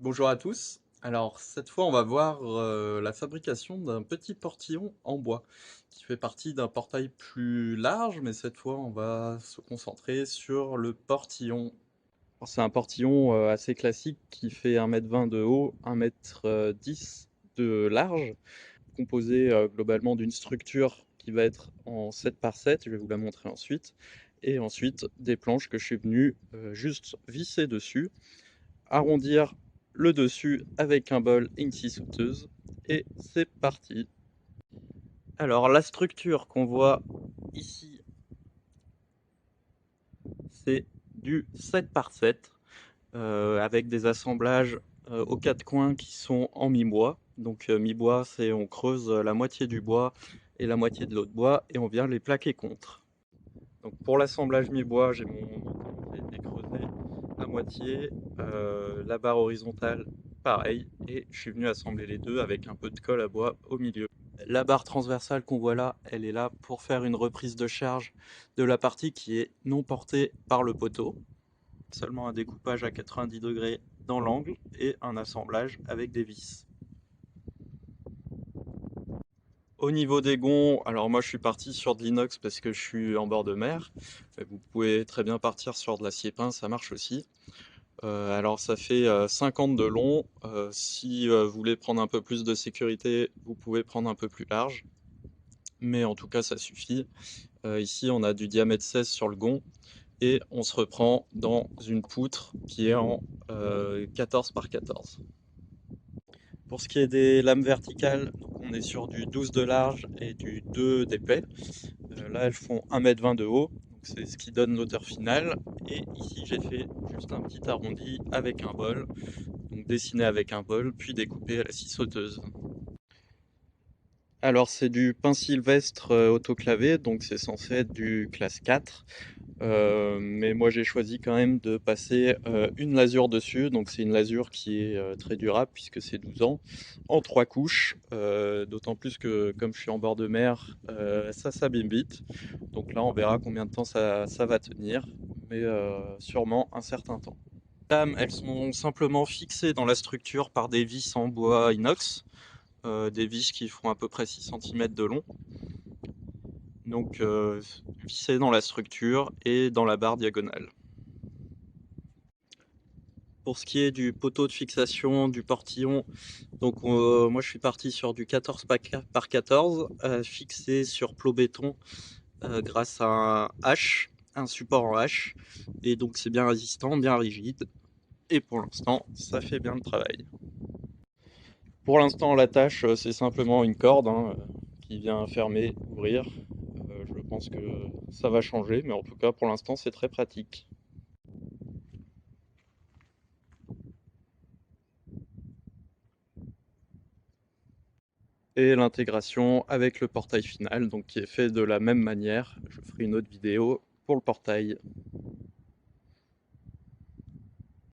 Bonjour à tous. Alors cette fois on va voir la fabrication d'un petit portillon en bois qui fait partie d'un portail plus large, mais cette fois on va se concentrer sur le portillon. Alors, c'est un portillon assez classique qui fait 1,20 m de haut, 1,10 m de large, composé globalement d'une structure qui va être en 7 par 7, je vais vous la montrer ensuite, et ensuite des planches que je suis venu juste visser dessus, arrondir le dessus avec un bol et une scie sauteuse, et c'est parti. Alors la structure qu'on voit ici, c'est du 7 par 7 avec des assemblages aux quatre coins qui sont en mi-bois. Donc mi-bois, c'est on creuse la moitié du bois et la moitié de l'autre bois et on vient les plaquer contre. Donc pour l'assemblage mi-bois, j'ai été creusé à moitié, la barre horizontale pareil, et je suis venu assembler les deux avec un peu de colle à bois au milieu. La barre transversale qu'on voit là, elle est là pour faire une reprise de charge de la partie qui est non portée par le poteau. Seulement un découpage à 90 degrés dans l'angle et un assemblage avec des vis. Au niveau des gonds, alors moi je suis parti sur de l'inox parce que je suis en bord de mer. Vous pouvez très bien partir sur de l'acier peint, ça marche aussi. Alors ça fait 50 de long. Si vous voulez prendre un peu plus de sécurité, vous pouvez prendre un peu plus large. Mais en tout cas ça suffit. Ici on a du diamètre 16 sur le gond et on se reprend dans une poutre qui est en 14 par 14. Pour ce qui est des lames verticales, on est sur du 12 de large et du 2 d'épais. Là, elles font 1,20 m de haut, c'est ce qui donne l'auteur finale. Et ici, j'ai fait juste un petit arrondi avec un bol, donc dessiné avec un bol, puis découpé à la scie sauteuse. Alors, c'est du pain sylvestre autoclavé, donc c'est censé être du classe 4. Mais moi j'ai choisi quand même de passer une lasure dessus, donc c'est une lasure qui est très durable puisque c'est 12 ans, en 3 couches, d'autant plus que comme je suis en bord de mer, ça s'abîme vite. Donc là on verra combien de temps ça va tenir, mais sûrement un certain temps. Les lames, elles sont simplement fixées dans la structure par des vis en bois inox, des vis qui font à peu près 6 cm de long. Donc vissé dans la structure et dans la barre diagonale. Pour ce qui est du poteau de fixation du portillon, donc moi je suis parti sur du 14 par 14 fixé sur plot béton grâce à un H, un support en H, et donc c'est bien résistant, bien rigide, et pour l'instant ça fait bien le travail. Pour l'instant l'attache c'est simplement une corde qui vient fermer, ouvrir. Je pense que ça va changer, mais en tout cas pour l'instant c'est très pratique. Et l'intégration avec le portail final, donc qui est fait de la même manière. Je ferai une autre vidéo pour le portail.